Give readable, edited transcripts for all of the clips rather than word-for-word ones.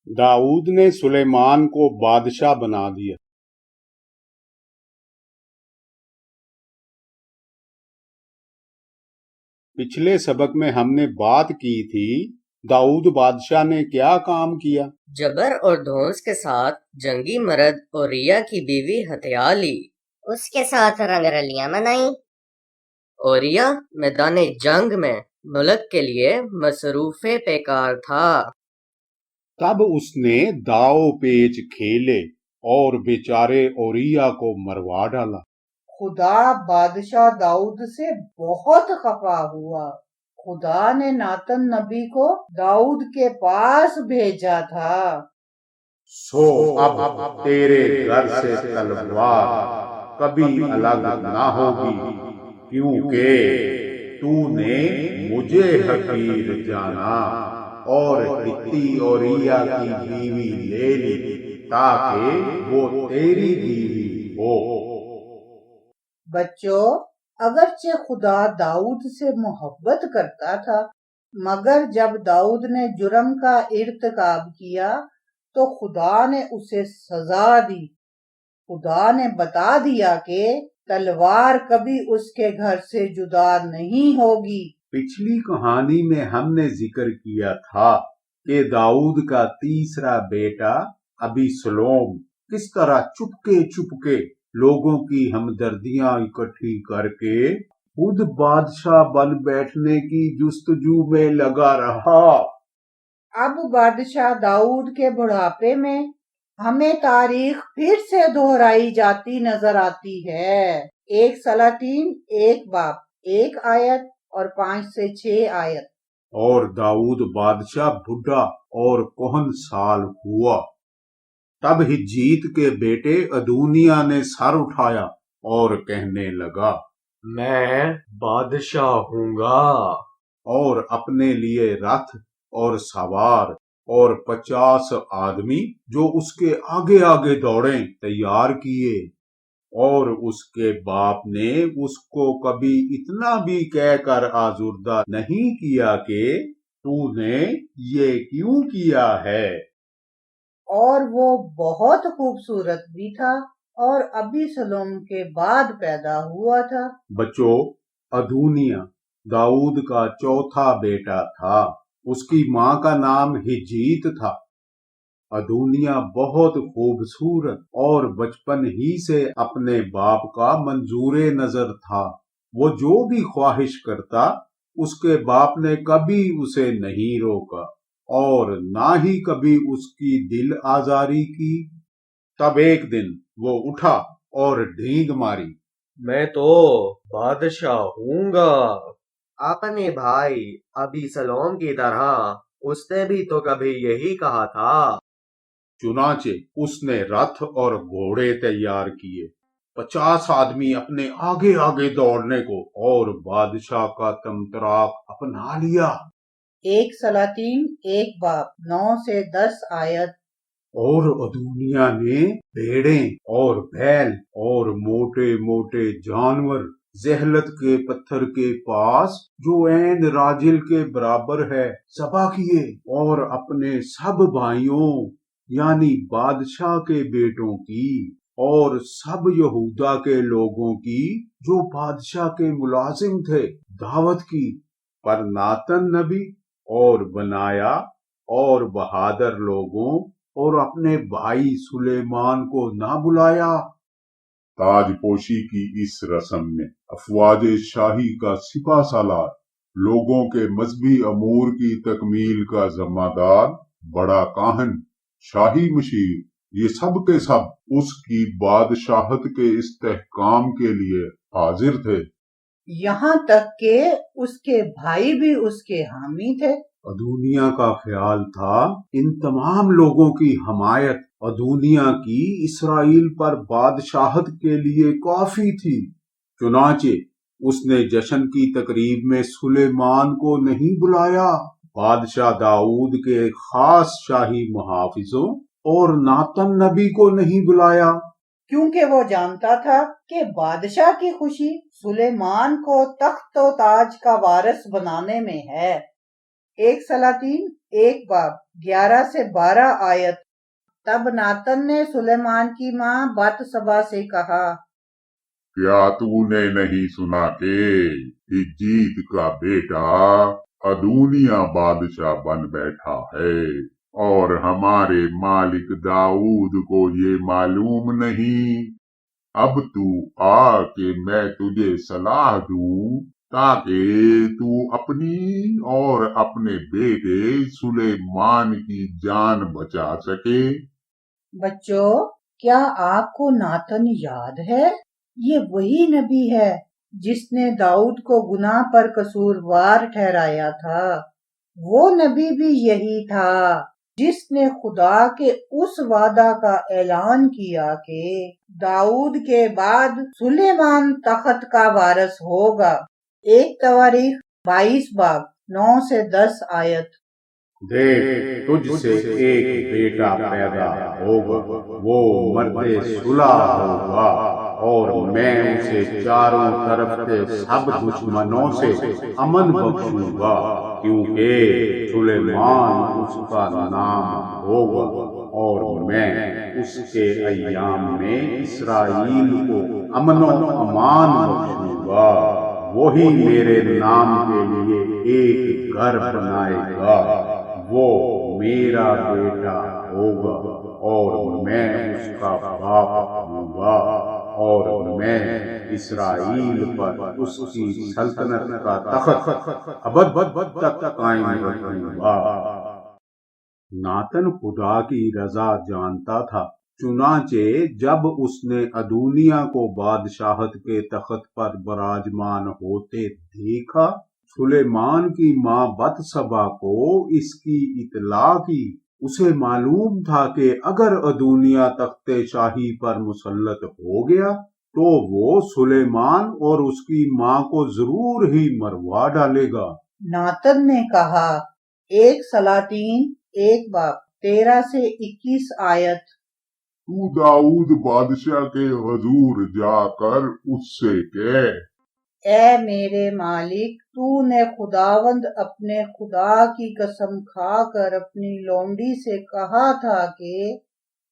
داؤد نے سلیمان کو بادشاہ بنا دیا۔ پچھلے سبق میں ہم نے بات کی تھی داؤد بادشاہ نے کیا کام کیا۔ جبر اور دھونس کے ساتھ جنگی مرد اوریا کی بیوی ہتھیا لی، اس کے ساتھ رنگ رلیاں منائیں۔ اوریا میدان جنگ میں ملک کے لیے مصروف پیکار تھا۔ تب اس نے داؤ پیچ کھیلے اور بیچارے اوریا کو مروا ڈالا۔ خدا بادشاہ داؤد سے بہت خفا ہوا۔ خدا نے ناتن نبی کو داؤد کے پاس بھیجا تھا۔ سو اب تیرے گھر سے تلوار کبھی الگ نہ ہوگی، کیونکہ تو نے مجھے حقیر جانا اور ہتی اوریا کی بیوی لے لی تاکہ وہ تیری بیوی ہو۔ بچوں، اگرچہ خدا داؤد سے محبت کرتا تھا، مگر جب داؤد نے جرم کا ارتکاب کیا تو خدا نے اسے سزا دی۔ خدا نے بتا دیا کہ تلوار کبھی اس کے گھر سے جدا نہیں ہوگی۔ پچھلی کہانی میں ہم نے ذکر کیا تھا کہ داؤد کا تیسرا بیٹا ابیسلوم کس طرح چپکے لوگوں کی ہمدردیاں اکٹھی کر کے خود بادشاہ بن بیٹھنے کی جستجو میں لگا رہا۔ اب بادشاہ داؤد کے بڑھاپے میں ہمیں تاریخ پھر سے دہرائی جاتی نظر آتی ہے۔ 1 سلاطین 1 باب 1 آیت اور 5 سے 6 آیت۔ اور داؤد بادشاہ بڈھا اور کہن سال ہوا، تب ہجیت کے بیٹے ادونیا نے سر اٹھایا اور کہنے لگا، میں بادشاہ ہوں گا، اور اپنے لیے رتھ اور سوار اور 50 آدمی جو اس کے آگے آگے دوڑیں تیار کیے۔ اور اس کے باپ نے اس کو کبھی اتنا بھی کہہ کر آزردہ نہیں کیا کہ تو نے یہ کیوں کیا ہے۔ اور وہ بہت خوبصورت بھی تھا اور ابیسلوم کے بعد پیدا ہوا تھا۔ بچوں، ادونیا داؤد کا چوتھا بیٹا تھا۔ اس کی ماں کا نام ہجیت تھا۔ ادونیا بہت خوبصورت اور بچپن ہی سے اپنے باپ کا منظور نظر تھا۔ وہ جو بھی خواہش کرتا اس کے باپ نے کبھی اسے نہیں روکا اور نہ ہی کبھی اس کی دل آزاری کی۔ تب ایک دن وہ اٹھا اور ڈھینگ ماری، میں تو بادشاہ ہوں گا۔ اپنے بھائی ابیسلوم کی طرح اس نے بھی تو کبھی یہی کہا تھا۔ چنانچہ اس نے رتھ اور گھوڑے تیار کیے، 50 آدمی اپنے آگے آگے دوڑنے کو، اور بادشاہ کا تمطراق اپنا لیا۔ 1 سلاطین 1 باب 9 سے 10 آیت۔ اور ادونیا نے بھیڑیں اور بیل اور موٹے موٹے جانور زہلت کے پتھر کے پاس جو عین راجل کے برابر ہے ذبح کیے، اور اپنے سب بھائیوں یعنی بادشاہ کے بیٹوں کی اور سب یہودا کے لوگوں کی جو بادشاہ کے ملازم تھے دعوت کی، پر ناتن نبی اور بنایا اور بہادر لوگوں اور اپنے بھائی سلیمان کو نہ بلایا۔ تاج پوشی کی اس رسم میں افواج شاہی کا سپہ سالار، لوگوں کے مذہبی امور کی تکمیل کا ذمہ دار، بڑا کاہن، شاہی مشیر، یہ سب کے سب اس کی بادشاہت کے استحکام کے لیے حاضر تھے۔ یہاں تک کہ اس کے بھائی بھی اس کے حامی تھے۔ ادونیا کا خیال تھا ان تمام لوگوں کی حمایت ادونیا کی اسرائیل پر بادشاہت کے لیے کافی تھی۔ چنانچہ اس نے جشن کی تقریب میں سلیمان کو نہیں بلایا، بادشاہ داؤد کے خاص شاہی محافظوں اور ناتن نبی کو نہیں بلایا، کیونکہ وہ جانتا تھا کہ بادشاہ کی خوشی سلیمان کو تخت و تاج کا وارث بنانے میں ہے۔ ایک سلاطین ایک باب 11 سے 12 آیت۔ تب ناتن نے سلیمان کی ماں بات سبا سے کہا، کیا تو نے نہیں سنا کہ ہجیت کا بیٹا ادونیا بادشاہ بن بیٹھا ہے، اور ہمارے مالک داؤد کو یہ معلوم نہیں؟ اب تو آ کہ میں تجھے صلاح دوں تاکہ تو اپنی اور اپنے بیٹے سلیمان کی جان بچا سکے۔ بچوں، کیا آپ کو ناتن یاد ہے؟ یہ وہی نبی ہے جس نے داؤد کو گناہ پر قصوروار ٹھہرایا تھا۔ وہ نبی بھی یہی تھا جس نے خدا کے اس وعدہ کا اعلان کیا کہ داؤد کے بعد سلیمان تخت کا وارث ہوگا۔ ایک تواریخ 22 باب 9 سے 10 آیت۔ دیکھ تجھ سے ایک بیٹا پیدا ہوگا، وہ مرد صلح ہوگا، اور میں اسے چاروں طرف سے سب دشمنوں سے امن بخشوں گا، کیونکہ سلیمان اس کا نام ہوگا، اور میں اس کے ایام میں اسرائیل کو امن و امان بخشوں گا۔ وہی میرے نام کے لیے ایک گھر بنائے گا، وہ میرا بیٹا ہوگا، اور میں اس کا باپ ہوں گا، اور میں اسرائیل پر اس کی سلطنت کا تخت ابد تک قائم رکھوں گا۔ ناتن خدا کی رضا جانتا تھا، چنانچہ جب اس نے ادونیا کو بادشاہت کے تخت پر براجمان ہوتے دیکھا، سلیمان کی ماں بتسبا کو اس کی اطلاع کی۔ اسے معلوم تھا کہ اگر ادونیا تخت شاہی پر مسلط ہو گیا تو وہ سلیمان اور اس کی ماں کو ضرور ہی مروا ڈالے گا۔ ناتن نے کہا، ایک سلاطین ایک باب 13 سے 21 آیت۔ تو داؤد بادشاہ کے حضور جا کر اس سے کہہ، اے میرے مالک، تو نے خداوند اپنے خدا کی قسم کھا کر اپنی لونڈی سے کہا تھا کہ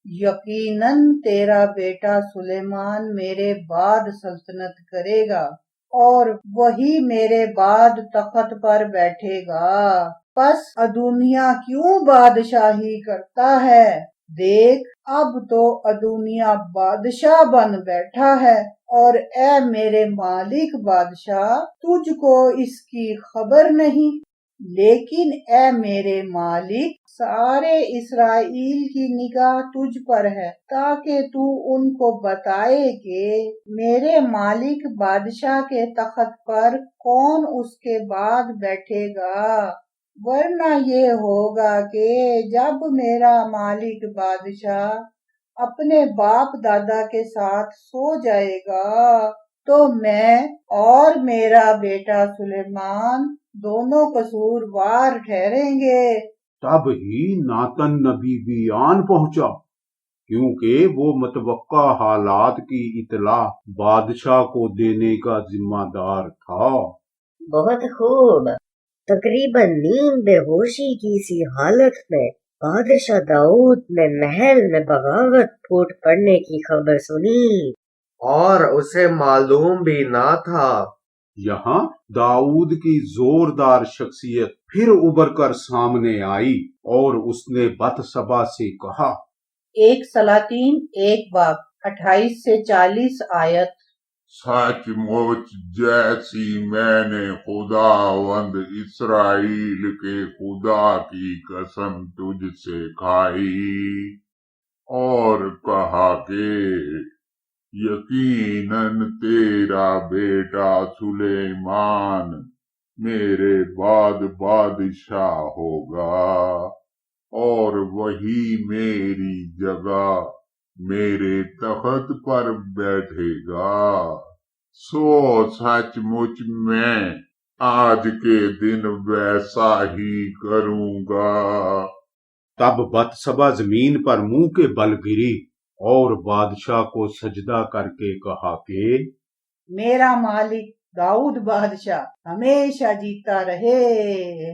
یقیناً تیرا بیٹا سلیمان میرے بعد سلطنت کرے گا، اور وہی میرے بعد تخت پر بیٹھے گا۔ پس ادونیا کیوں بادشاہی کرتا ہے؟ دیکھ، اب تو ادونیا بادشاہ بن بیٹھا ہے، اور اے میرے مالک بادشاہ، تجھ کو اس کی خبر نہیں۔ لیکن اے میرے مالک، سارے اسرائیل کی نگاہ تجھ پر ہے، تاکہ تو ان کو بتائے کہ میرے مالک بادشاہ کے تخت پر کون اس کے بعد بیٹھے گا، ورنہ یہ ہوگا کہ جب میرا مالک بادشاہ اپنے باپ دادا کے ساتھ سو جائے گا تو میں اور میرا بیٹا سلیمان دونوں قصوروار ٹھہریں گے۔ تب ہی ناتن نبی بھی آن پہنچا، کیونکہ وہ متوقع حالات کی اطلاع بادشاہ کو دینے کا ذمہ دار تھا۔ بہت خوب۔ تقریباً نیم بے ہوشی کی سی حالت میں بادشاہ داؤد نے محل میں بغاوت پھوٹ پڑنے کی خبر سنی، اور اسے معلوم بھی نہ تھا۔ یہاں داؤد کی زوردار شخصیت پھر ابھر کر سامنے آئی، اور اس نے بتسبا سے کہا، ایک سلاطین ایک باب 28 سے 40 آیت۔ سچ مچ جیسی میں نے خداوند اسرائیل کے خدا کی قسم تجھ سے کھائی، اور کہا کہ یقیناً تیرا بیٹا سلیمان میرے بعد بادشاہ ہوگا، اور وہی میری جگہ میرے تخت پر بیٹھے گا۔ سو سچ مچ میں آج کے دن ویسا ہی کروں گا۔ تب بتسبا زمین پر منہ کے بل گری اور بادشاہ کو سجدہ کر کے کہا کہ میرا مالک داؤد بادشاہ ہمیشہ جیتا رہے۔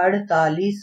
48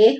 1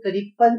53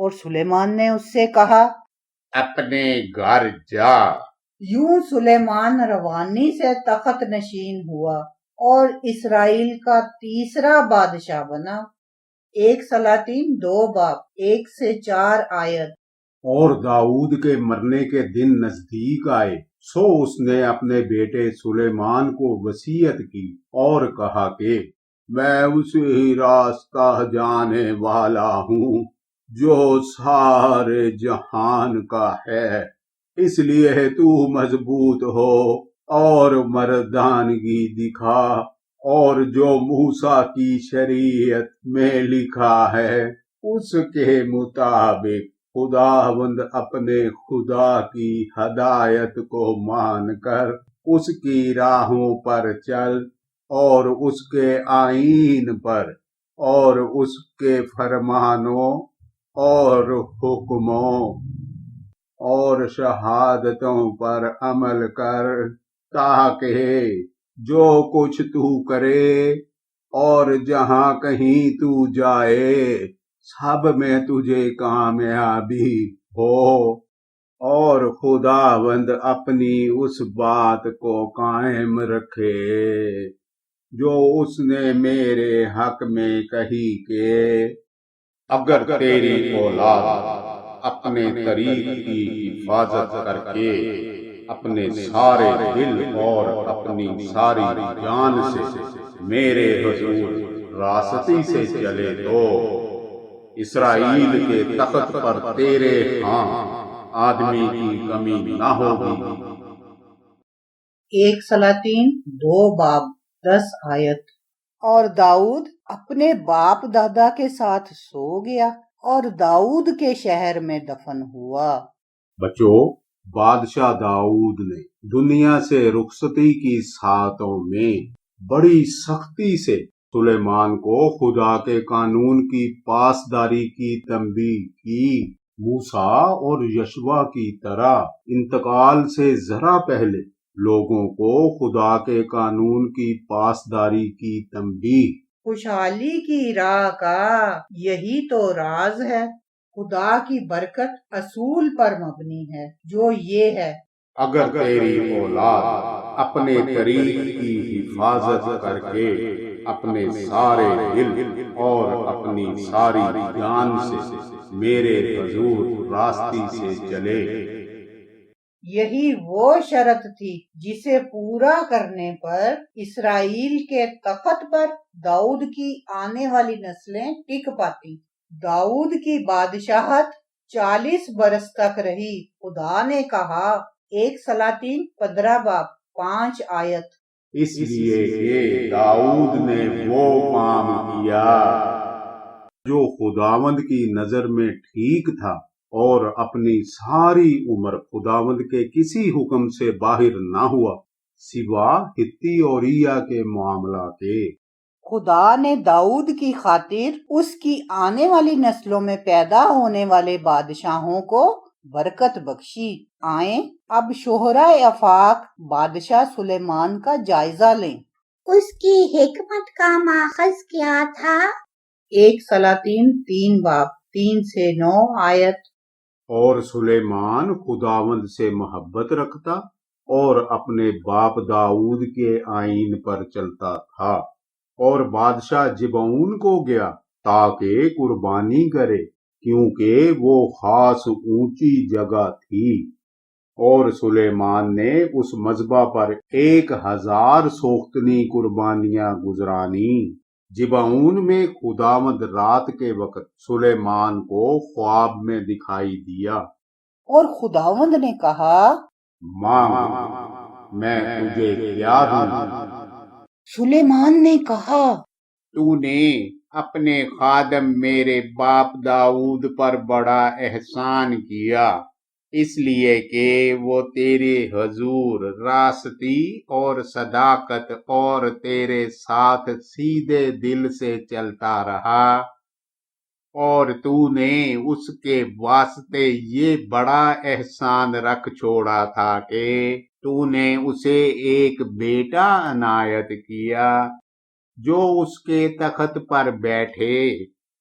اور سلیمان نے اس سے کہا اپنے گھر جا۔ یوں سلیمان روانی سے تخت نشین ہوا اور اسرائیل کا تیسرا بادشاہ بنا۔ 1 سلاطین 2 باب 1 سے 4 آیت۔ اور داؤد کے مرنے کے دن نزدیک آئے، سو اس نے اپنے بیٹے سلیمان کو وصیت کی اور کہا کہ میں اسے ہی راستہ جانے والا ہوں جو سارے جہان کا ہے، اس لیے تو مضبوط ہو اور مردانگی دکھا، اور جو موسیٰ کی شریعت میں لکھا ہے اس کے مطابق خداوند اپنے خدا کی ہدایت کو مان کر اس کی راہوں پر چل، اور اس کے آئین پر اور اس کے فرمانوں اور حکموں اور شہادتوں پر عمل کر، تاکہ جو کچھ تو کرے اور جہاں کہیں تو جائے سب میں تجھے کامیابی ہو، اور خداوند اپنی اس بات کو قائم رکھے جو اس نے میرے حق میں کہی کہ اگر تیری اولاد اپنے طریق کی حفاظت کر کے اپنے سارے دل اور اپنی ساری جان سے میرے حضور راستی سے چلے تو اسرائیل کے تخت پر تیرے ہاں آدمی کی کمی نہ ہوگی۔ 1 سلاطین 2 باب 10 آیت۔ اور داؤد اپنے باپ دادا کے ساتھ سو گیا اور داؤد کے شہر میں دفن ہوا۔ بچو، بادشاہ داؤد نے دنیا سے رخصتی کی ساعتوں میں بڑی سختی سے سلیمان کو خدا کے قانون کی پاسداری کی تنبیہ کی۔ موسیٰ اور یشوع کی طرح انتقال سے ذرا پہلے لوگوں کو خدا کے قانون کی پاسداری کی تنبیہ۔ خوشحالی کی راہ کا یہی تو راز ہے۔ خدا کی برکت اصول پر مبنی ہے، جو یہ ہے اگر تیری اولاد اپنے طریق کی حفاظت کر کے اپنے سارے دل اور اپنی ساری جان سے میرے حضور راستی سے چلے۔ یہی وہ شرط تھی جسے پورا کرنے پر اسرائیل کے تخت پر داؤد کی آنے والی نسلیں ٹک پاتی۔ داؤد کی بادشاہت 40 برس تک رہی۔ خدا نے کہا 1 سلاطین 15 باب 5 آیت۔ اس لیے کہ داؤد نے وہ کام کیا جو خداوند کی نظر میں ٹھیک تھا، اور اپنی ساری عمر خداوند کے کسی حکم سے باہر نہ ہوا سوا ہتی اوریا کے معاملہ کے۔ خدا نے داؤد کی خاطر اس کی آنے والی نسلوں میں پیدا ہونے والے بادشاہوں کو برکت بخشی۔ آئیں اب شہرائے آفاق بادشاہ سلیمان کا جائزہ لیں۔ اس کی حکمت کا ماخذ کیا تھا؟ 1 سلاطین 3 باب 3 سے 9 آیت۔ اور سلیمان خداوند سے محبت رکھتا اور اپنے باپ داؤد کے آئین پر چلتا تھا، اور بادشاہ جبعون کو گیا تاکہ قربانی کرے، کیونکہ وہ خاص اونچی جگہ تھی، اور سلیمان نے اس مذبح پر 1000 سوختنی قربانیاں گزرانی۔ جبعون میں خداوند رات کے وقت سلیمان کو خواب میں دکھائی دیا۔ اور خداوند نے کہا مانگ، میں تجھے کیا دوں؟ سلیمان نے کہا تو نے اپنے خادم میرے باپ داؤد پر بڑا احسان کیا، اس لیے کہ وہ تیرے حضور راستی اور صداقت اور تیرے ساتھ سیدھے دل سے چلتا رہا، اور تو نے اس کے واسطے یہ بڑا احسان رکھ چھوڑا تھا کہ تو نے اسے ایک بیٹا عنایت کیا جو اس کے تخت پر بیٹھے،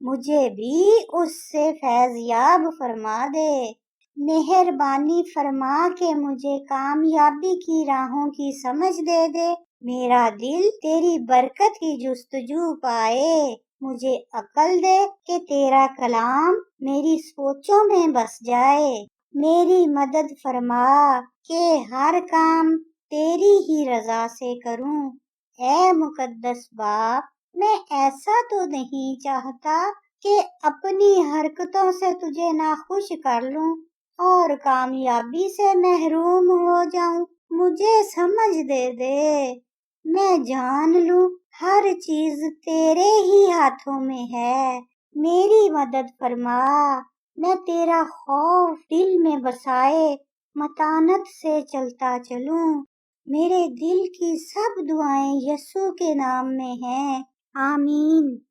مجھے بھی اس سے فیض یاب فرما دے۔ مہربانی فرما کے مجھے کامیابی کی راہوں کی سمجھ دے دے۔ میرا دل تیری برکت کی جستجو پائے۔ مجھے عقل دے کہ تیرا کلام میری سوچوں میں بس جائے۔ میری مدد فرما کہ ہر کام تیری ہی رضا سے کروں۔ اے مقدس باپ، میں ایسا تو نہیں چاہتا کہ اپنی حرکتوں سے تجھے ناخوش کر لوں اور کامیابی سے محروم ہو جاؤں۔ مجھے سمجھ دے، میں جان لوں ہر چیز تیرے ہی ہاتھوں میں ہے۔ میری مدد فرما، میں تیرا خوف دل میں بسائے متانت سے چلتا چلوں۔ میرے دل کی سب دعائیں یسوع کے نام میں ہیں، آمین۔